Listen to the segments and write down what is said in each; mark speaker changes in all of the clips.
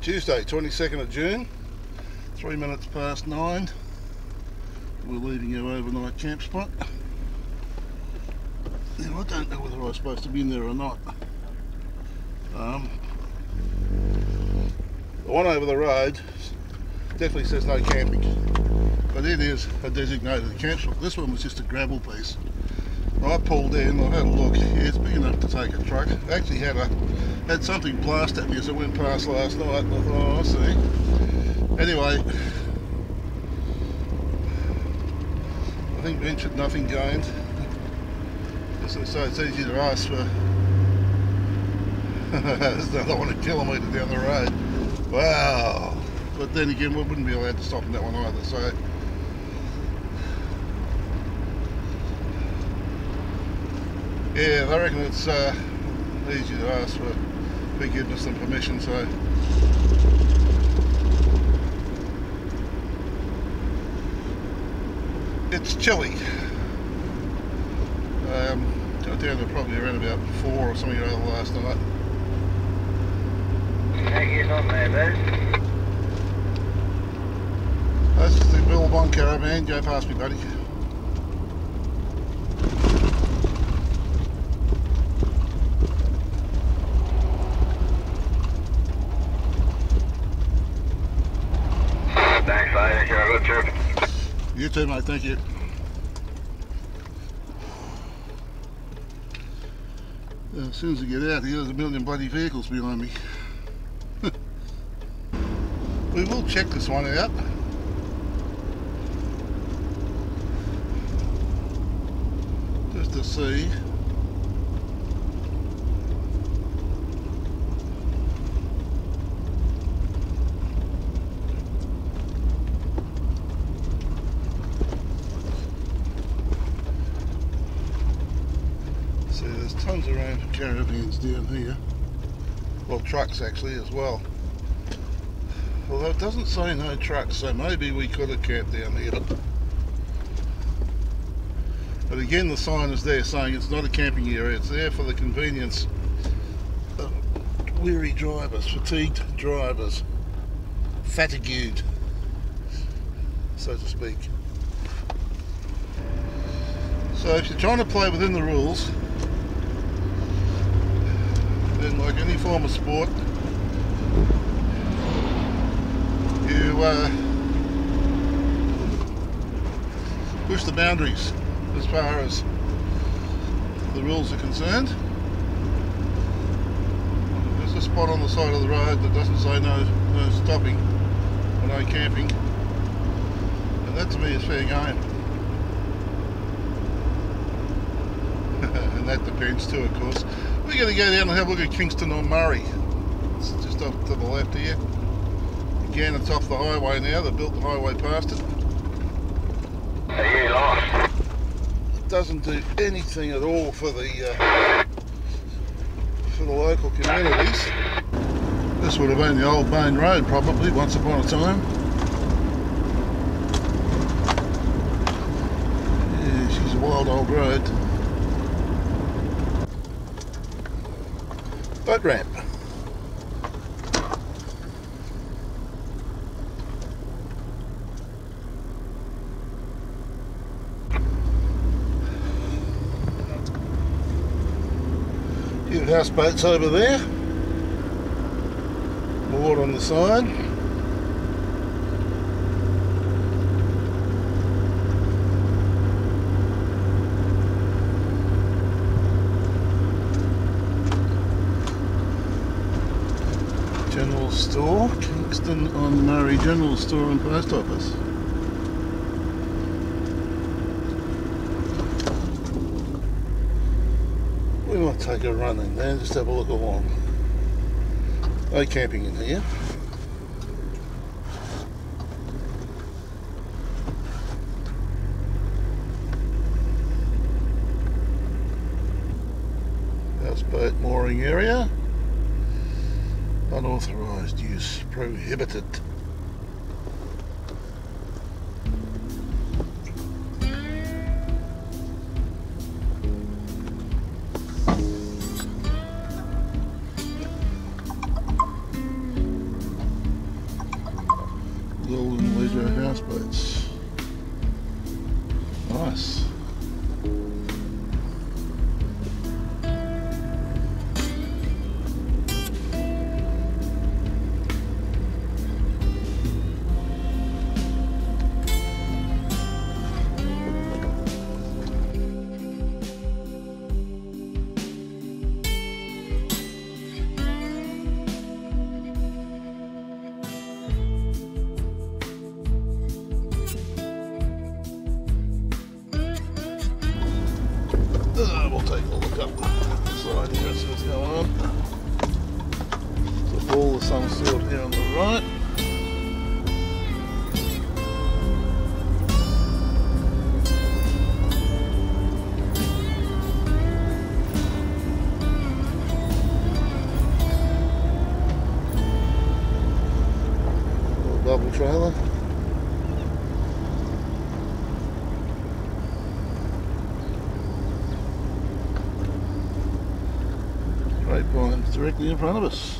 Speaker 1: Tuesday, 22nd of June, 3 minutes past 9. We're leaving our overnight camp spot. Now, I don't know whether I was supposed to be in there or not. The one over the road definitely says no camping, but it is a designated camp spot. This one was just a gravel piece. I pulled in, I had a look. Yeah, it's big enough to take a truck. I actually had something blast at me as I went past last night, and I thought, oh, I see. Anyway, I think ventured, nothing gained. As they say, it's easy to ask for. There's another 1 kilometre down the road. Wow! But then again, we wouldn't be allowed to stop in that one either, so. Yeah, I reckon it's easier to ask for forgiveness than permission, so. It's chilly. Got down to probably around about 4 or something over last night.
Speaker 2: He's on there, bud.
Speaker 1: That's just the Billabong caravan. Go past me, buddy.
Speaker 2: Thanks, mate. Have a good trip.
Speaker 1: You too, mate. Thank you. As soon as I get out here, there's a million bloody vehicles behind me. We will check this one out. Just to see. See, there's tons around caravans down here. Well, trucks actually as well. Although it doesn't say no trucks, so maybe we could have camped down here. But again, the sign is there saying it's not a camping area. It's there for the convenience of weary drivers, fatigued drivers, fatigued, so to speak. So if you're trying to play within the rules, then like any form of sport, you push the boundaries as far as the rules are concerned. There's a spot on the side of the road that doesn't say no stopping or no camping, and that to me is fair game. And that depends too, of course. We're going to go down and have a look at Kingston On Murray. It's just up to the left here. Again, it's off the highway now. They built the highway past it.
Speaker 2: Are you lost?
Speaker 1: It doesn't do anything at all for the local communities. This would have been the old main road probably once upon a time. Yeah, she's a wild old road. Boat ramp. Few houseboats over there. Moored on the side. General store, Kingston On Murray General Store and Post Office. We might take a run in there and just have a look along. No camping in here. Houseboat mooring area. Unauthorised use prohibited. Golden Leisure houseboats. Nice. We'll take a look up the side here and see what's going on. There's a ball of some sort here on the right. Little bubble trailer. Grapevine directly in front of us.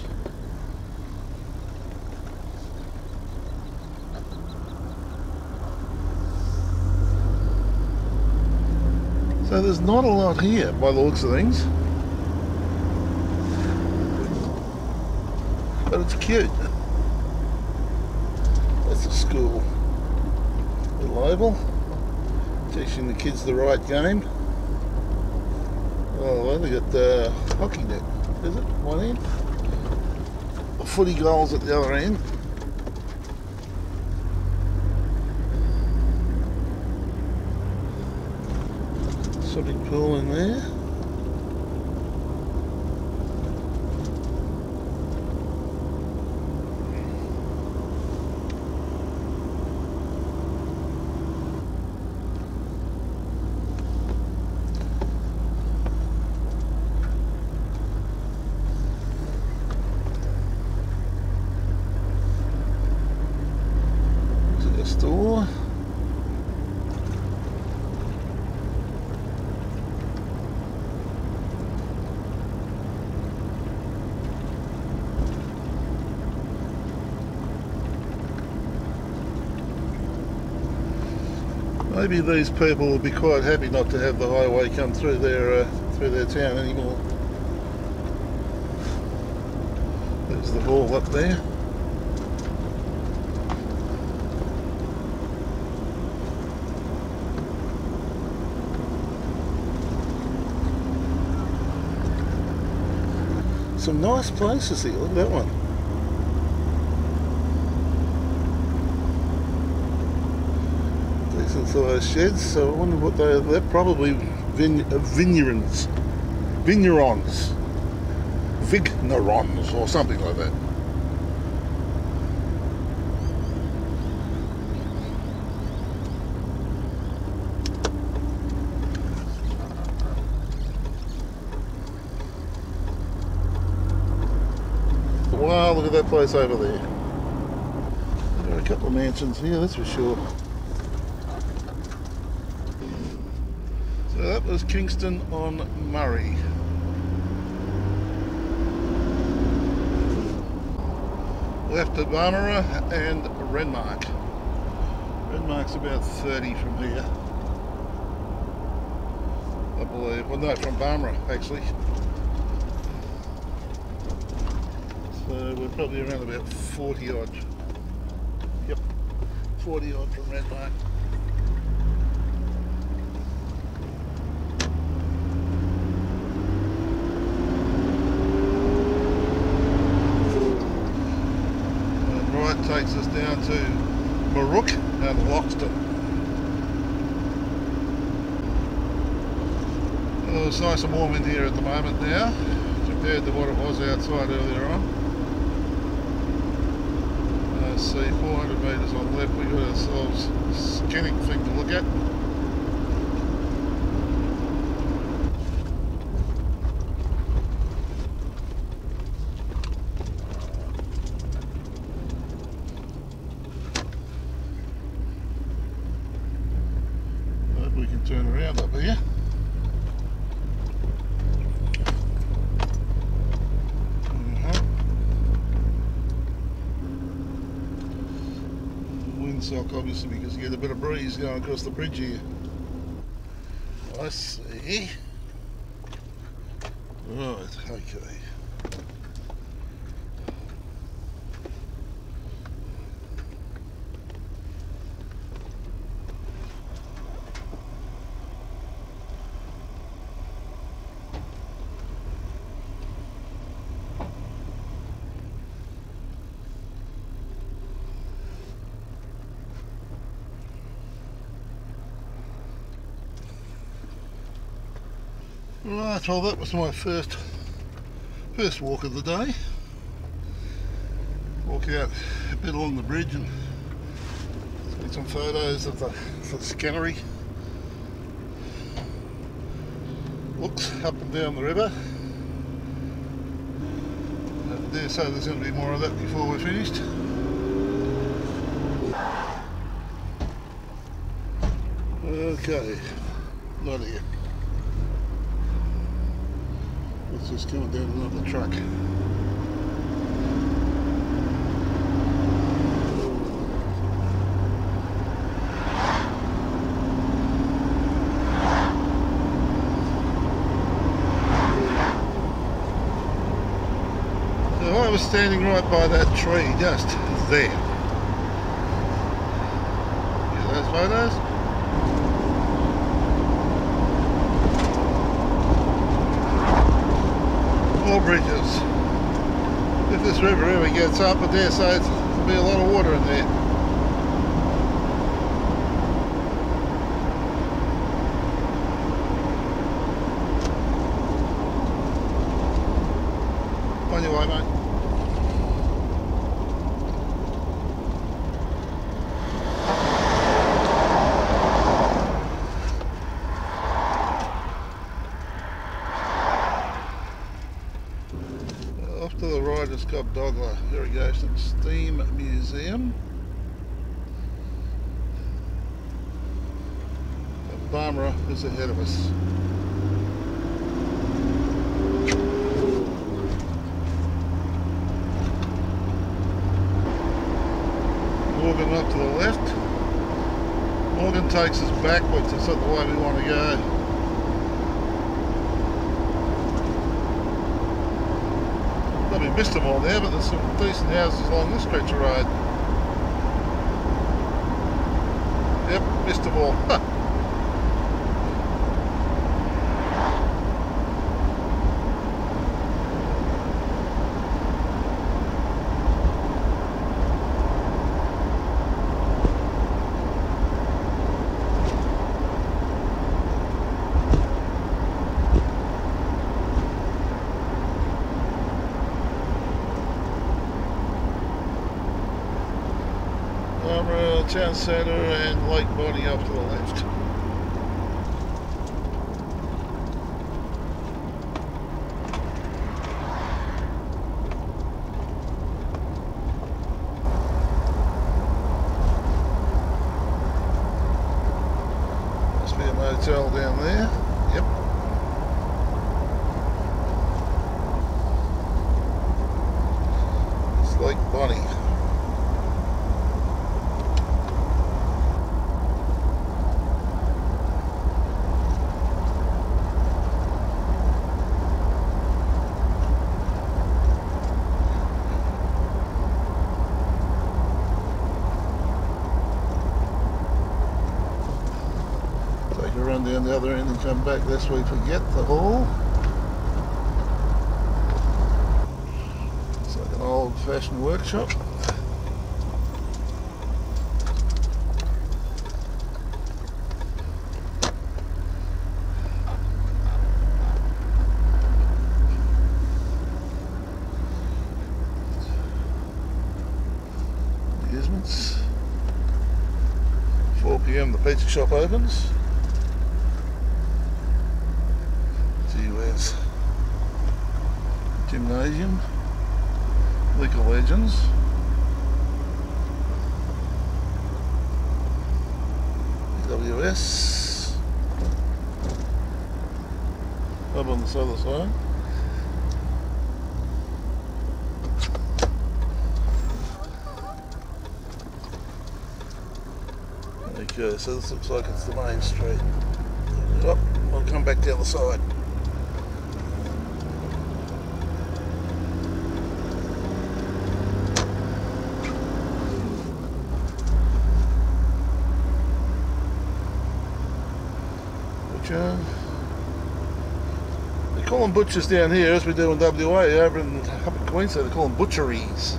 Speaker 1: So there's not a lot here by the looks of things, but it's cute. That's a school. Little oval, teaching the kids the right game. Oh, well, they got the hockey net. Is it? One end. Footy goals at the other end. Swimming pool in there. Store. Maybe these people will be quite happy not to have the highway come through their town anymore. There's the hall up there. Some nice places here, look at that one. Decent sized sheds, so I wonder what they're probably vignerons or something like that. Wow, look at that place over there. There are a couple of mansions here, that's for sure. So that was Kingston on Murray. Left at Barmera and Renmark. Renmark's about 30 from here, I believe. Well, no, from Barmera actually. So we're probably around about 40 odd. Yep, 40 odd from Renmark. And right takes us down to Maruk and Loxton. Oh, it's nice and warm in here at the moment now, compared to what it was outside earlier on. See, 400 metres on the left, we got ourselves a skinning thing to look at. Hope we can turn around up here. windsock, obviously, because you get a bit of breeze going across the bridge here. I see. Right, okay. Right, well that was my first walk of the day. Walk out a bit along the bridge and take some photos of the scannery. Looks up and down the river. I dare say there's going to be more of that before we're finished. Okay, not here. It's just coming down another truck. So I was standing right by that tree, just there. See those photos? More bridges. If this river ever gets up, I dare say there'll be a lot of water in there. On your way, mate. Off to the right is Cobb Dogler Irrigation Steam Museum. And Barmera is ahead of us. Morgan up to the left. Morgan takes us backwards, it's not the way we want to go. We missed them all there, but there's some decent houses along this stretch of road. Yep, missed them all. Barmera Town Centre and Lake Body up to the left. Must be a motel down there. Yep. It's Lake Body. Run down the other end and come back lest we forget the hall. It's like an old-fashioned workshop. Amusements. 4 PM the pizza shop opens. Gymnasium, League of Legends, AWS, up on this other side. Okay, so this looks like it's the main street. Oh, I'll come back down the side. Butcher. They call them butchers down here, as we do in WA. Up in Queensland, they call them butcheries.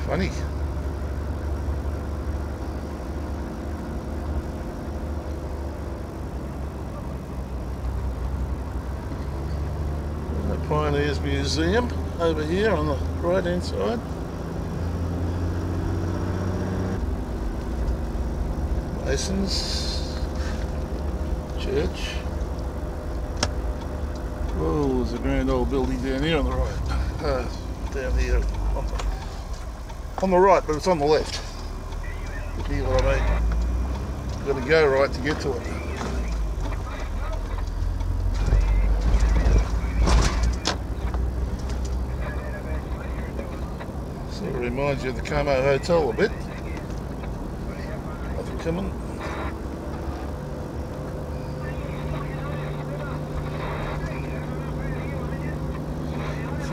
Speaker 1: Funny. Pioneers Museum over here on the right hand side. Masons Church. Oh, there's a grand old building down here on the right. Down here on the right, but it's on the left. You hear what I mean? You've got to go right to get to it. Sort of reminds you of the Como Hotel a bit. Nothing coming.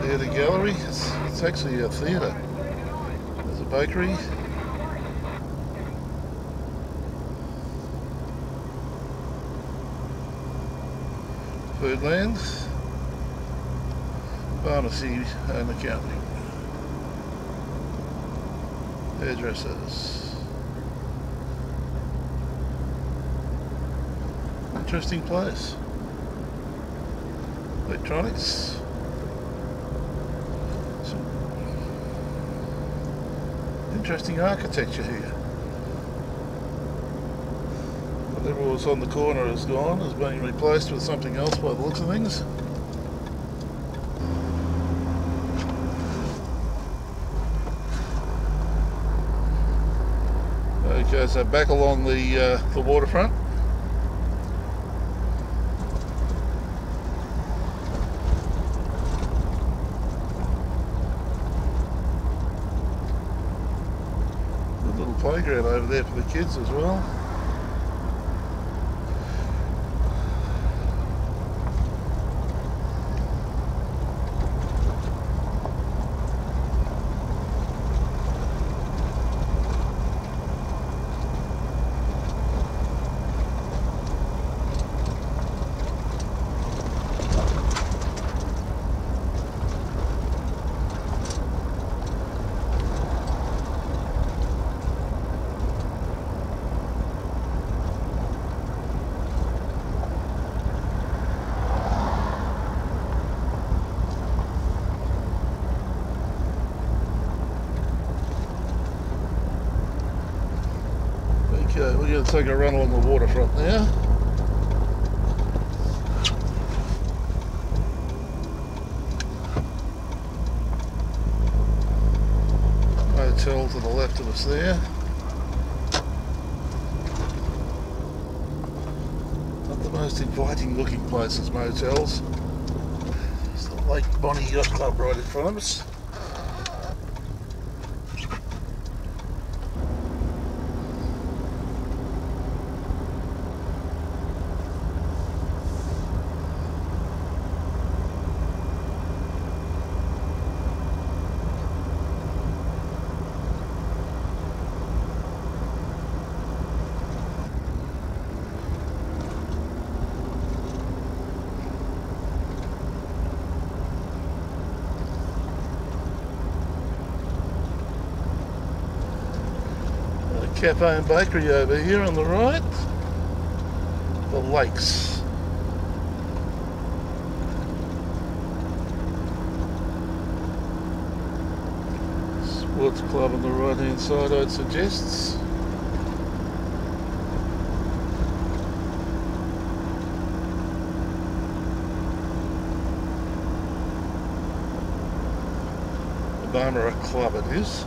Speaker 1: Theatre gallery. It's actually a theatre. There's a bakery. Foodland. Pharmacy and accounting. Hairdressers. Interesting place. Electronics. Some interesting architecture here. Whatever was on the corner is gone, is being replaced with something else by the looks of things. Okay, so back along the waterfront. A little playground over there for the kids as well. Okay, we're going to take a run along the waterfront now. Hotel to the left of us there. Not the most inviting looking places, motels. It's the Lake Bonnie Yacht Club right in front of us. Cafe and bakery over here on the right. The lakes. Sports club on the right hand side, I'd suggest. The Barmera club it is.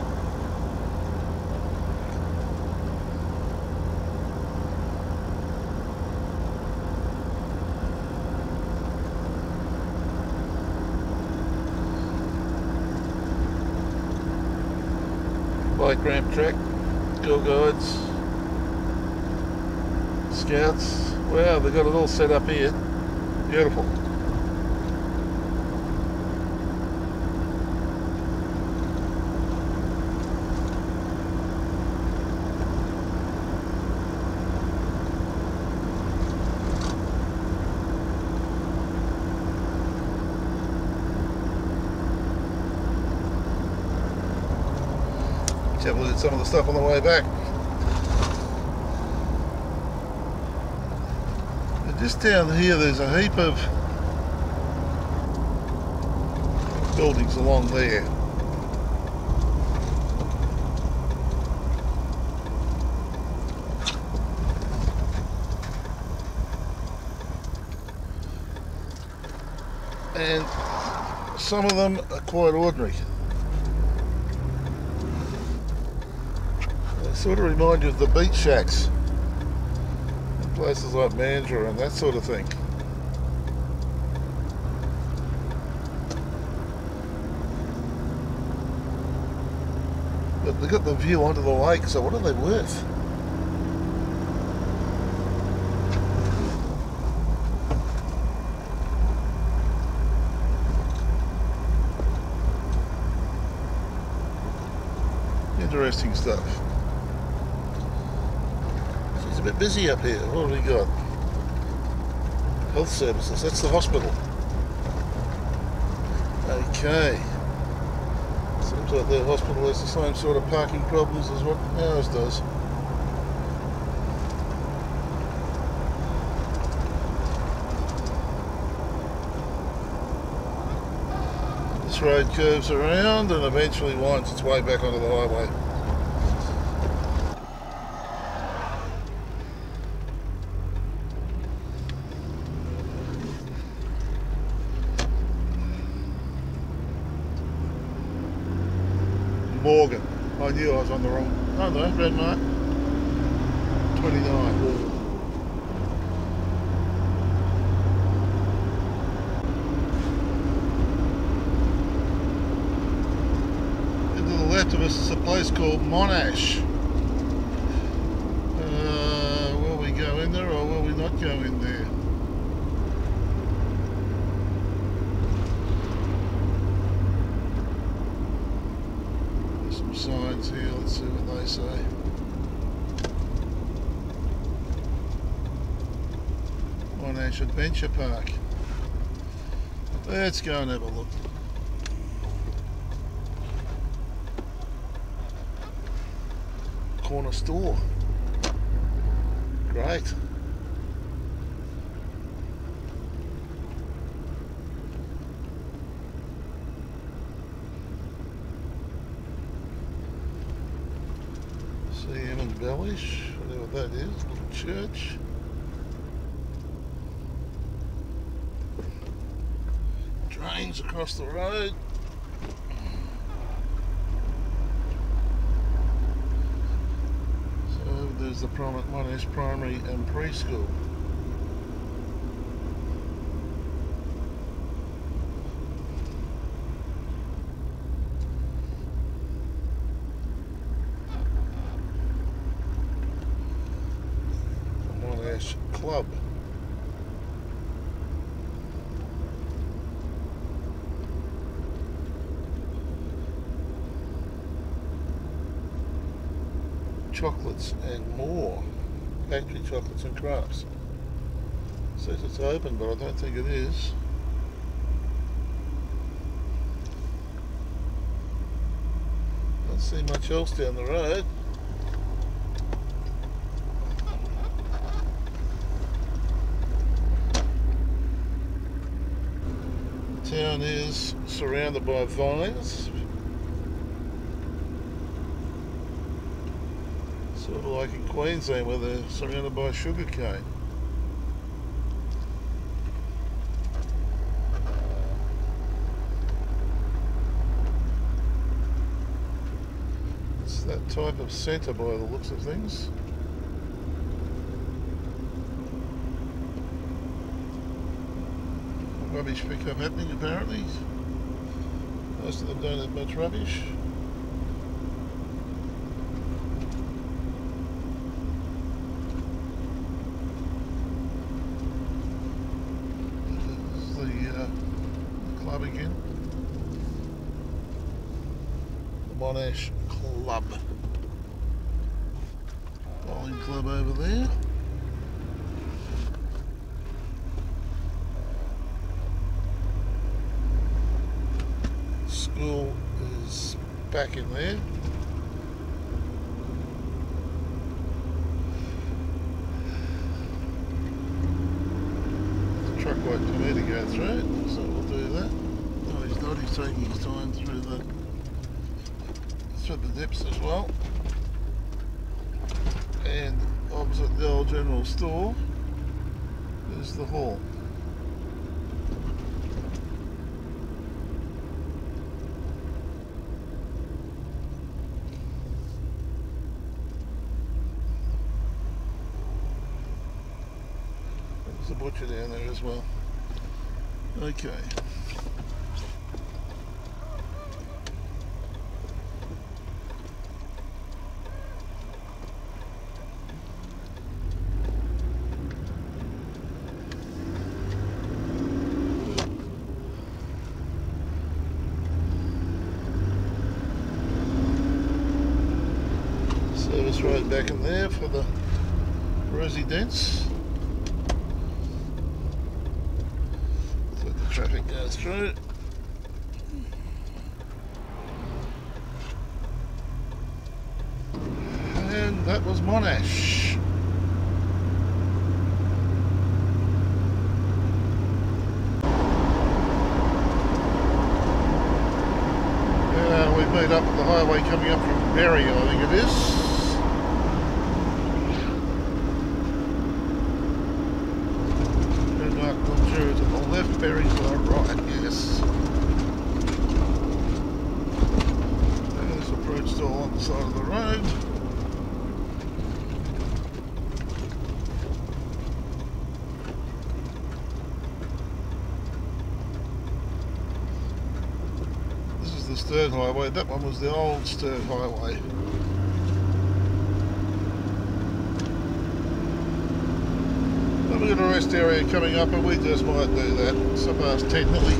Speaker 1: Bike ramp track, girl guides. Scouts. Wow, they've got it all set up here. Beautiful. Let's have a look at some of the stuff on the way back. Just down here there's a heap of buildings along there. And some of them are quite ordinary. They sort of remind you of the beach shacks. Places like Barmera and that sort of thing. But they've got the view onto the lake, so what are they worth? Interesting stuff. A bit busy up here. What have we got? Health services. That's the hospital. Okay. Seems like their hospital has the same sort of parking problems as what ours does. This road curves around and eventually winds its way back onto the highway. Morgan. I knew I was on the wrong. Oh no, Renmark. 29. And to the left of us is a place called Monash. Will we go in there or will we not go in there? Signs here, let's see what they say. Monash Adventure Park. Let's go and have a look. Corner store. Great. Bellish, whatever that is, little church. Drains across the road. So there's the prominent Monash Primary and Preschool. Club. Chocolates and more. Factory chocolates and crafts. It says it's open, but I don't think it is. Don't see much else down the road. Town is surrounded by vines, sort of like in Queensland where they're surrounded by sugar cane. It's that type of centre by the looks of things. Rubbish pickup happening apparently. Most of them don't have much rubbish. Monash Club. Bowling club over there. School is back in there. The truck won't for me to go through, so we'll do that. No, he's not. He's taking his time through the dips as well. And opposite the old general store is the hall. There's a butcher down there as well. Okay. Service road back in there for the residents. So the traffic goes through. And that was Monash. We meet up at the highway coming up from Barmera, I think it is. Renmark, not sure, is it the left, Barry's to the right, yes. And this approach stall on the side of the road. This is the Sturt Highway, that one was the old Sturt Highway. We've got a rest area coming up and we just might do that. It's past 10 nearly.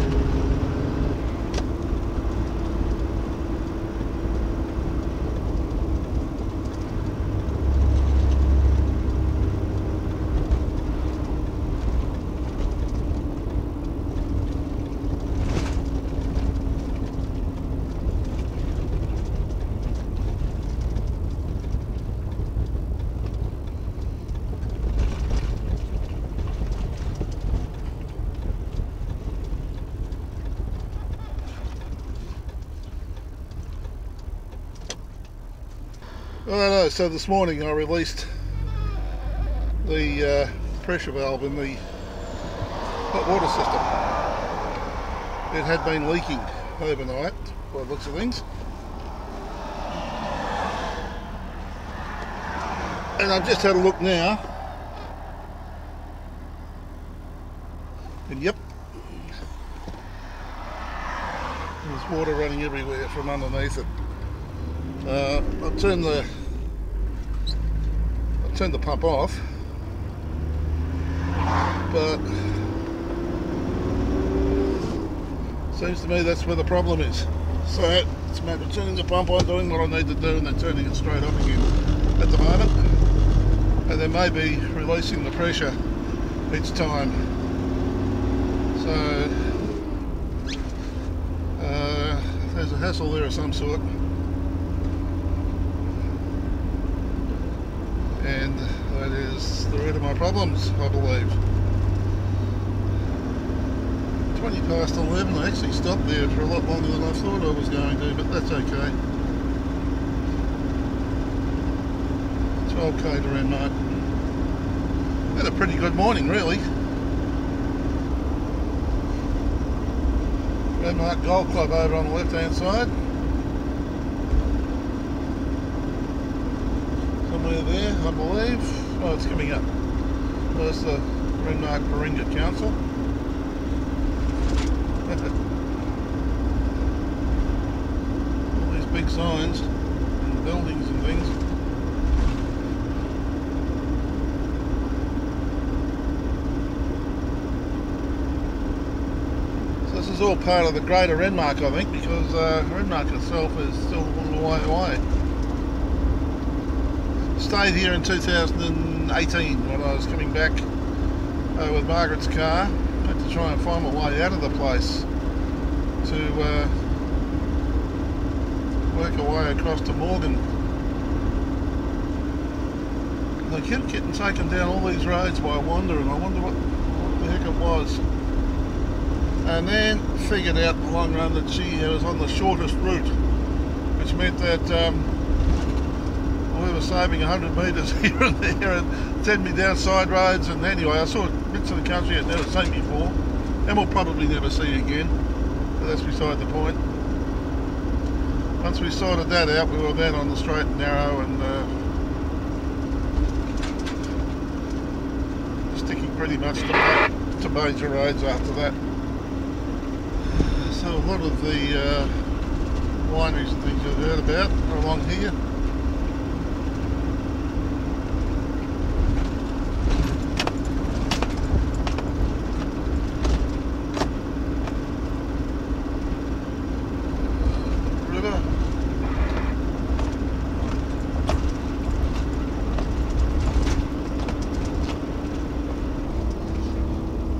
Speaker 1: Alright, so this morning I released the pressure valve in the hot water system. It had been leaking overnight by the looks of things. And I've just had a look now. And yep, there's water running everywhere from underneath it. I'll turn the pump off, but seems to me that's where the problem is. So it's a matter of turning the pump on, doing what I need to do, and then turning it straight off again at the moment, and then maybe releasing the pressure each time. So there's a hassle there of some sort. And that is the root of my problems, I believe. 20 past 11, I actually stopped there for a lot longer than I thought I was going to, but that's okay. 12k to Renmark. Had a pretty good morning, really. Renmark Golf Club over on the left hand side. Somewhere there, I believe. Oh, it's coming up. There's the Renmark Baringa Council. All these big signs and buildings and things. So this is all part of the greater Renmark, I think, because Renmark itself is still a little way away. Stayed here in 2018 when I was coming back with Margaret's car. Had to try and find my way out of the place to work our way across to Morgan. I kept getting taken down all these roads by Wander, and I wonder what the heck it was. And then figured out in the long run that she was on the shortest route, which meant that we were saving 100 metres here and there and send me down side roads. And anyway, I saw bits of the country I'd never seen before, and we'll probably never see again, but that's beside the point. Once we sorted that out, we were then on the straight and narrow, and sticking pretty much to major roads after that. So a lot of the wineries and things you've heard about are along here. River.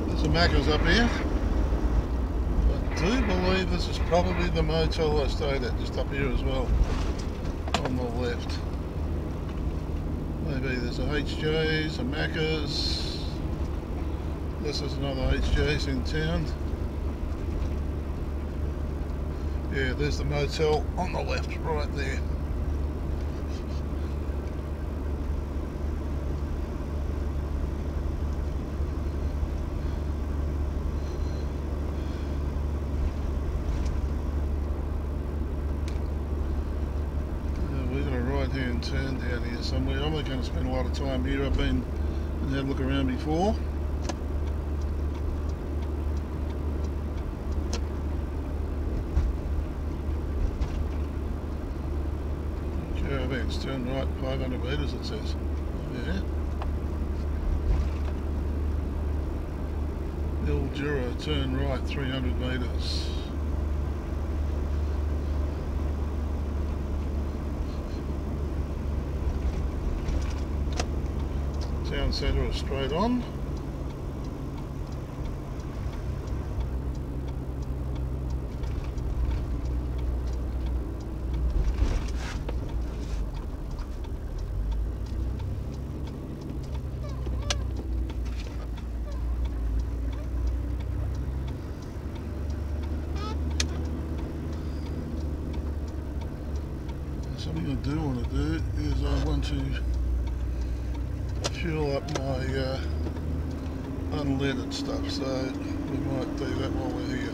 Speaker 1: There's some Macca's up here. I do believe this is probably the motel I stayed at, just up here as well, on the left. Maybe there's a HJ's, a Macca's. This is another HJ's in town. Yeah, there's the motel on the left, right there. Hand turn down here somewhere. I'm not going to spend a lot of time here. I've been and had a look around before. Caravans turn right 500 metres it says. Yeah. Mildura turn right 300 metres. Town centre is straight on. Something I do want to do is I want to fuel up my unleaded stuff, so we might do that while we're here.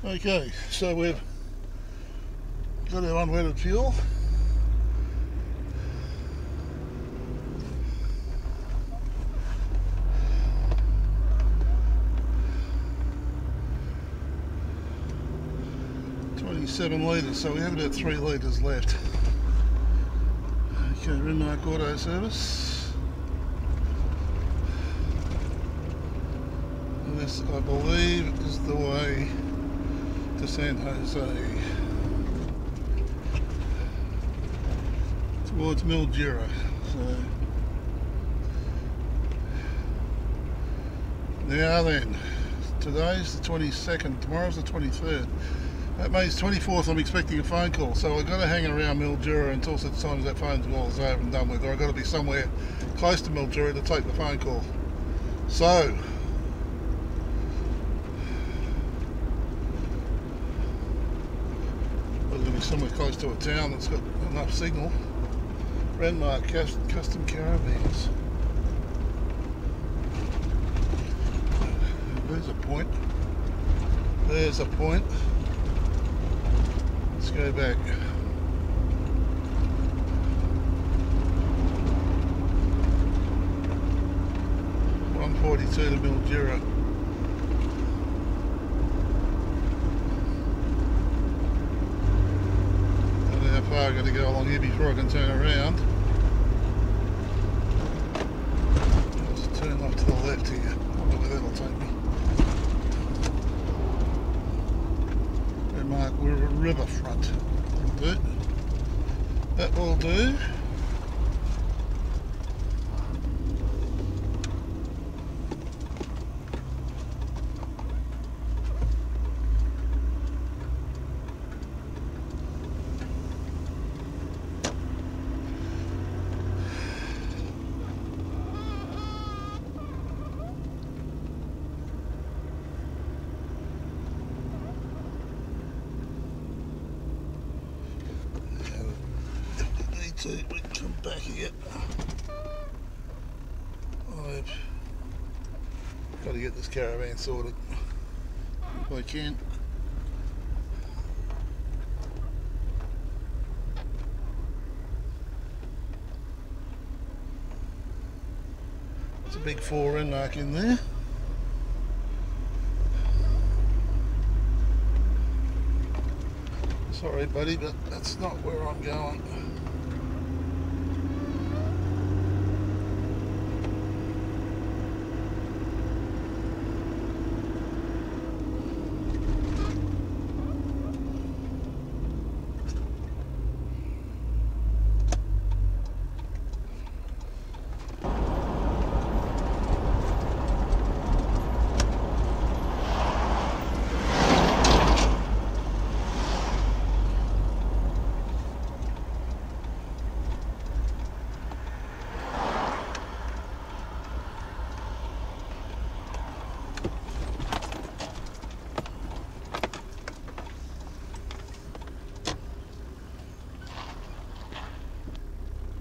Speaker 1: Okay, so we've got our unleaded fuel. Litres, so we have about 3 litres left. Okay, Renmark Auto Service. And this, I believe, is the way to San Jose. Towards Mildura. So now then, today's the 22nd, tomorrow's the 23rd. That means 24th I'm expecting a phone call, so I've got to hang around Mildura until such time as that phone call is over and done with, or I've got to be somewhere close to Mildura to take the phone call. So, we're going to be somewhere close to a town that's got enough signal. Renmark Custom Caravans. There's a point. There's a point. Let's go back. .142 to Mildura. far I've got to go along here before I can turn around. I'll just turn off to the left here. I wonder where that'll take me. Renmark, we're a riverfront. That'll do. That will do. We can come back here. I've got to get this caravan sorted if I can. It's a big 4 Renmark in there. Sorry buddy, but that's not where I'm going.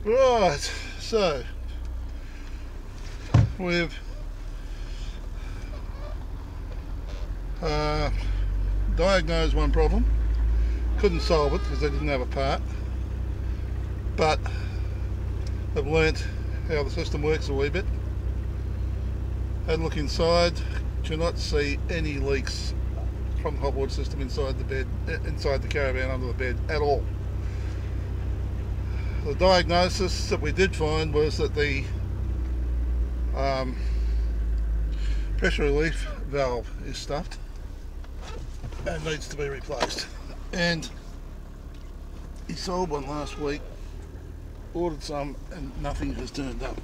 Speaker 1: Right, so we've diagnosed one problem. Couldn't solve it because they didn't have a part, but I've learnt how the system works a wee bit. Had a look inside, cannot see any leaks from the hot water system inside the bed, inside the caravan under the bed at all. The diagnosis that we did find was that the pressure relief valve is stuffed and needs to be replaced. And he sold one last week, ordered some, and nothing has turned up.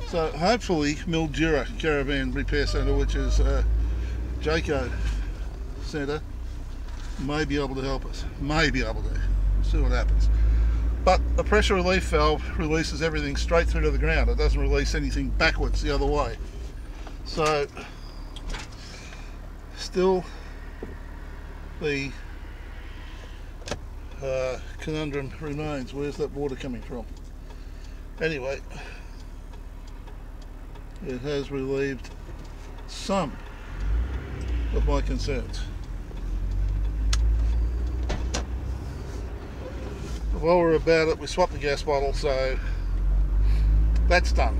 Speaker 1: So hopefully Mildura Caravan Repair Centre, which is Jayco Centre, may be able to help us. May be able to. We'll see what happens. But the pressure relief valve releases everything straight through to the ground. It doesn't release anything backwards the other way. So still the conundrum remains. Where's that water coming from? Anyway, it has relieved some of my concerns. While we're about it, we swapped the gas bottle, so that's done.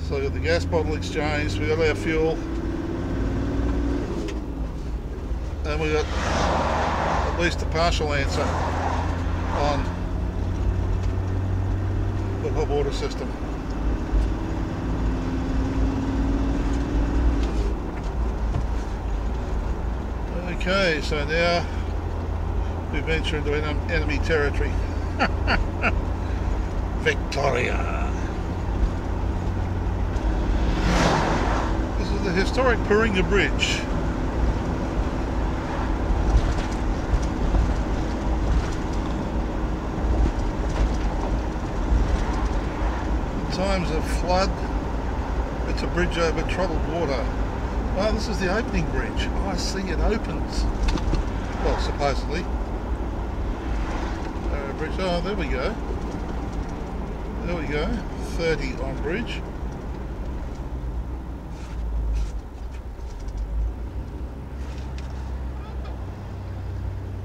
Speaker 1: So we got the gas bottle exchanged, we got our fuel, and we got at least a partial answer on the hot water system. Okay, so now we venture into enemy territory. Victoria. This is the historic Barmera Bridge. In times of flood, it's a bridge over troubled water. Oh, this is the opening bridge. Oh, I see, it opens. Well, supposedly. Bridge. Oh, there we go. There we go. 30 on bridge.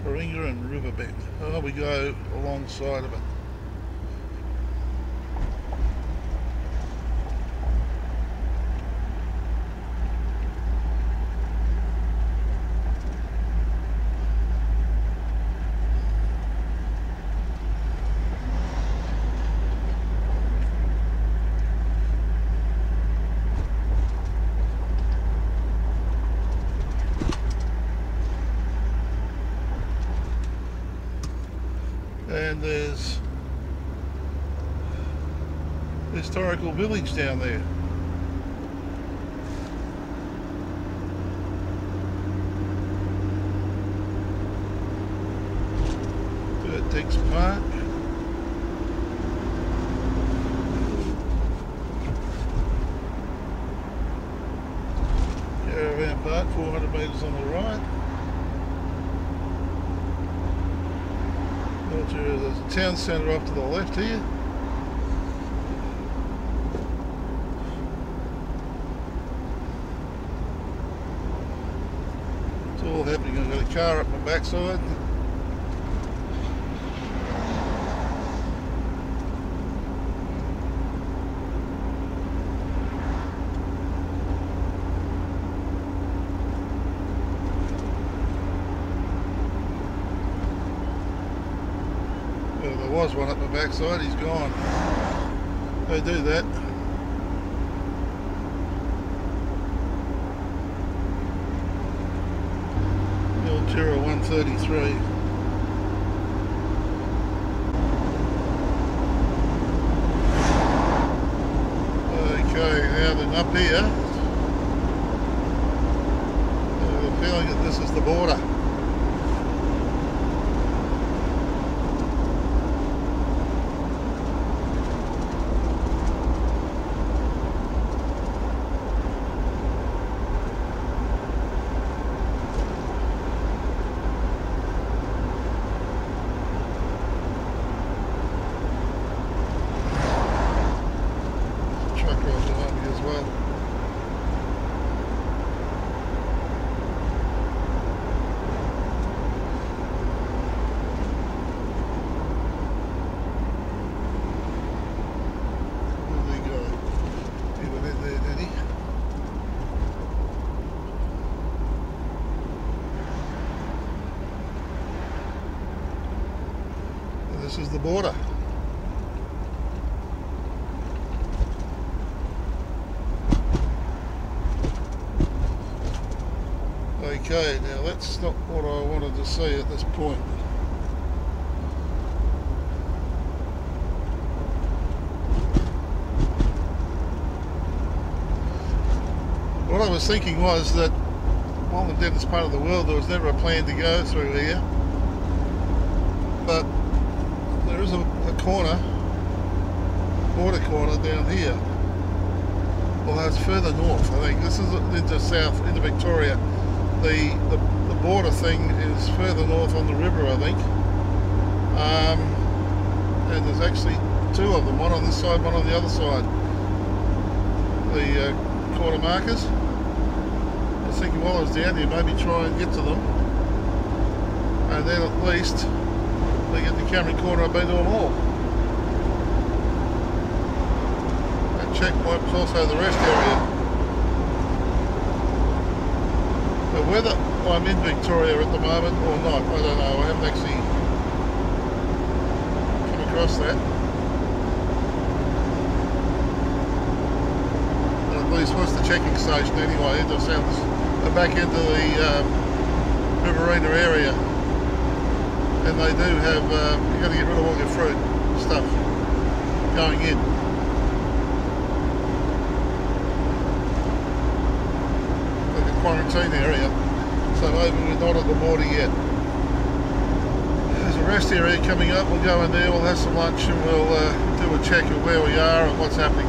Speaker 1: Barmera and Riverbend. Oh, we go alongside of it. and there's a historical village down there. Dix Park. Caravan Park, 400 metres on the right. There's a town centre off to the left here. It's all happening. I've got a car up my backside. There was one up my backside, he's gone. They do that. Mildura 133. Okay, now then up here, I have a feeling that this is the border. This is the border. Okay, now that's not what I wanted to see at this point. What I was thinking was that while the deadest part of the world, there was never a plan to go through here, but there is a corner, border corner down here. Well, it's further north. I think this is into south, into Victoria. The border thing is further north on the river, I think. And there's actually two of them, one on this side, one on the other side. The corner markers. I was thinking while I was down here, maybe try and get to them, and then at least they get the Cameron corner. I've been to them all. That checkpoint was also the rest area. But whether I'm in Victoria at the moment or not, I don't know. I haven't actually come across that. But at least what's the checking station anyway? Into south, back into the Riverina area. And they do have, you've got to get rid of all your fruit stuff going in. Like a quarantine area, so maybe we're not at the border yet. There's a rest area coming up, we'll go in there, we'll have some lunch and we'll do a check of where we are and what's happening.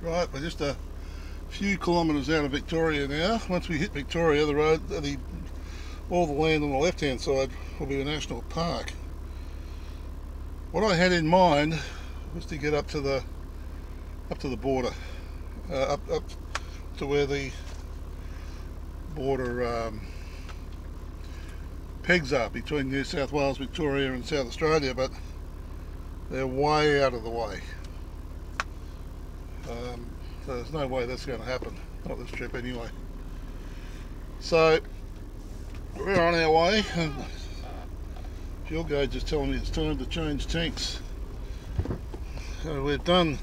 Speaker 1: Right, we're just a few kilometres out of Victoria now. Once we hit Victoria, the road, all the land on the left hand side will be a national park. What I had in mind was to get up to the border, up to where the border pegs are between New South Wales, Victoria and South Australia, but they're way out of the way. So there's no way that's going to happen, not this trip anyway. So we're on our way, and fuel gauge is telling me it's time to change tanks. So we've done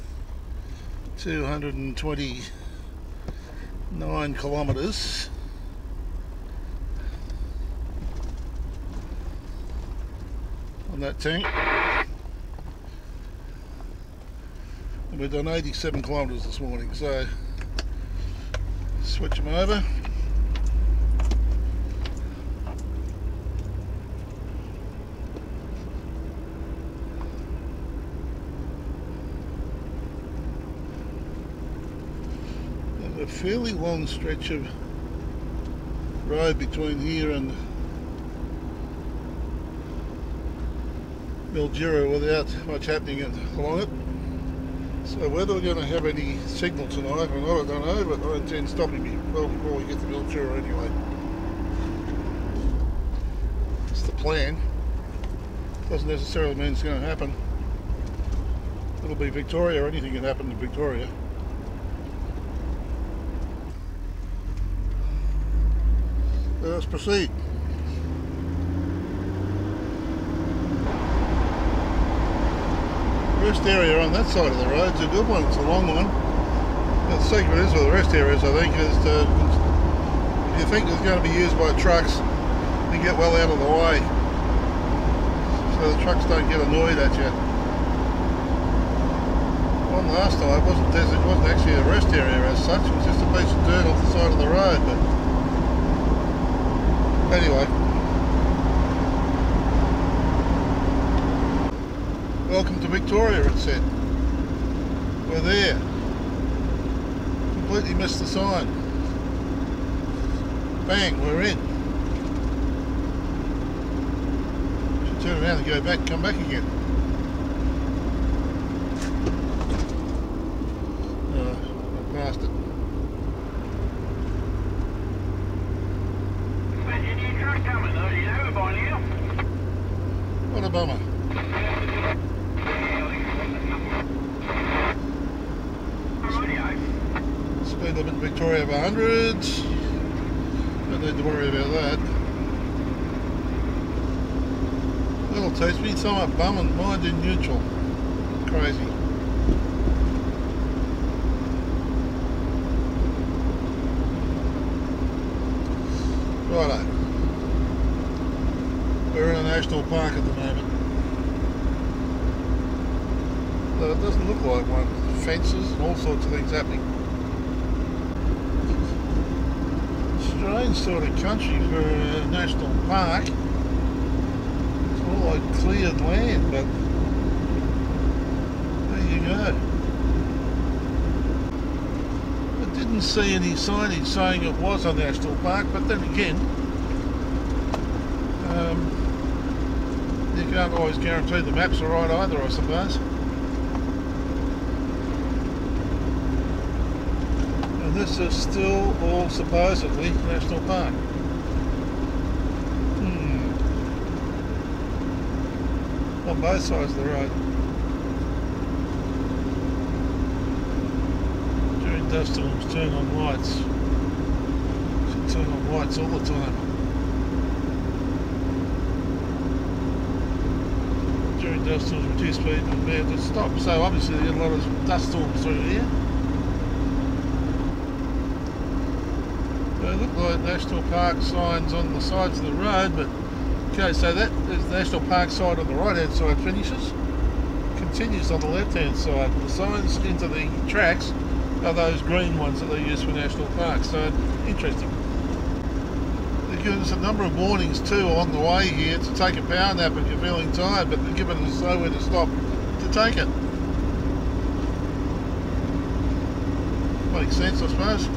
Speaker 1: 229 kilometres. that tank. And we've done 87 kilometres this morning, so switch them over. There's a fairly long stretch of road between here and Mildura without much happening along it. So whether we're going to have any signal tonight or not, I don't know, but I intend stopping me well before we get to Mildura anyway. It's the plan. Doesn't necessarily mean it's going to happen. It'll be Victoria, or anything can happen in Victoria. Let's proceed. Rest area on that side of the road's a good one. It's a long one. The secret is with the rest areas, I think, is to, if you think it's going to be used by trucks, you get well out of the way, so the trucks don't get annoyed at you. One last time, it wasn't actually a rest area as such. It was just a piece of dirt off the side of the road. But anyway. Welcome to Victoria, it said. We're there. Completely missed the sign. Bang, we're in. Should turn around and go back, come back again. No, I passed it.
Speaker 2: There's a new truck coming though, you know, by now.
Speaker 1: What a bummer. Speed limit in Victoria of 100. Don't need to worry about that. That'll teach me. Some are bumming, mind in neutral. Crazy. Righto. We're in a national park at the moment. Though it doesn't look like one. Fences and all sorts of things happening. Strange sort of country for a national park. It's all like cleared land, but there you go. I didn't see any signage saying it was a national park, but then again, you can't always guarantee the maps are right either, I suppose. This is still all supposedly national park. On both sides of the road. During dust storms, turn on lights. Should turn on lights all the time. During dust storms, reduce speed and be able to stop. So obviously you get a lot of dust storms through here. They look like national park signs on the sides of the road, but okay, so that is the national park side on the right hand side finishes, continues on the left hand side. The signs into the tracks are those green ones that they use for national parks, so interesting. They've given us a number of warnings too along the way here to take a power nap if you're feeling tired, but they've given us nowhere to stop to take it. Makes sense, I suppose.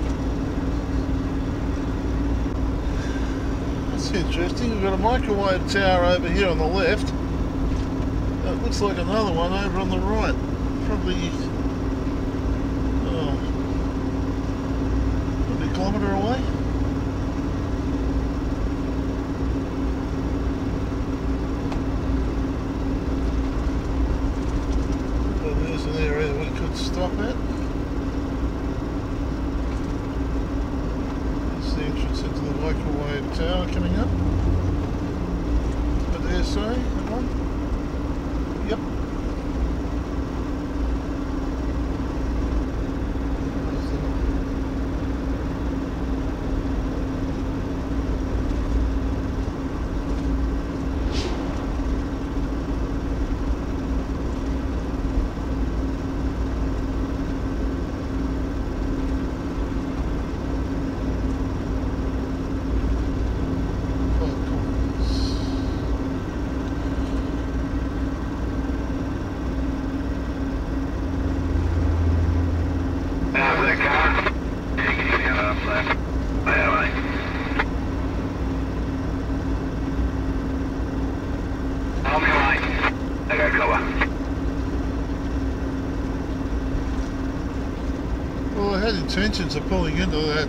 Speaker 1: Interesting. We've got a microwave tower over here on the left. It looks like another one over on the right. Probably a kilometre away. So there's an area we could stop at. The entrance into the microwave tower coming up. But there's that one. Yep. had intentions of pulling into that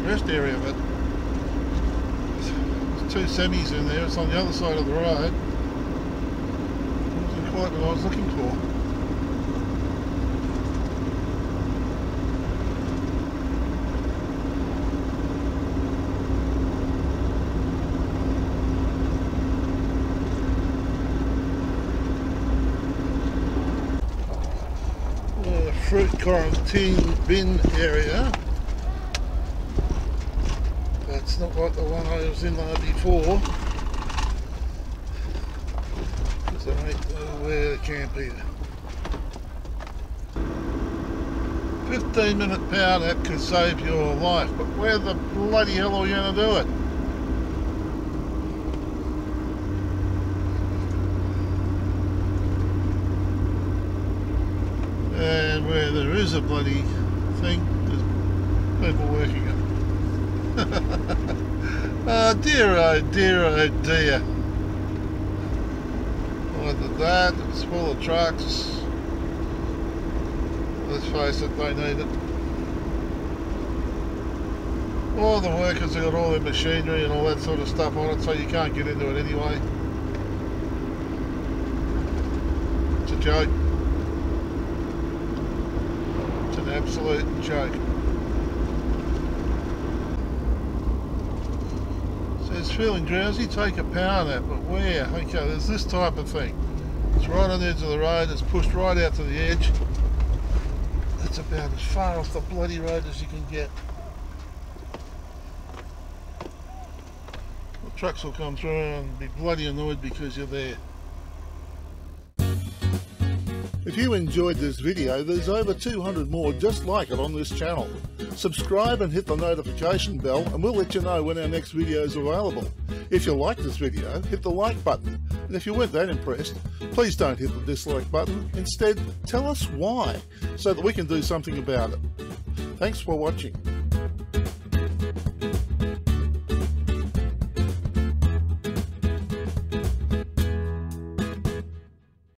Speaker 1: rest area, but there's two semis in there. It's on the other side of the road. It wasn't quite what I was looking for. Fruit quarantine bin area. That's not like the one I was in there before, because I ain't nowhere to camp here. 15-minute power nap could save your life, but where the bloody hell are you going to do it? And where there is a bloody thing, there's people working it. Oh dear, oh dear, oh dear. Either that, it's full of trucks. Let's face it, they need it. All the workers have got all their machinery and all that sort of stuff on it, so you can't get into it anyway. It's a joke. Absolute joke. Says feeling drowsy, take a power nap, but where? Okay, there's this type of thing. It's right on the edge of the road, it's pushed right out to the edge. It's about as far off the bloody road as you can get. The trucks will come through and be bloody annoyed because you're there. If you enjoyed this video, there's over 200 more just like it on this channel. Subscribe and hit the notification bell and we'll let you know when our next video is available. If you liked this video, hit the like button. And if you weren't that impressed, please don't hit the dislike button. Instead, tell us why, so that we can do something about it. Thanks for watching.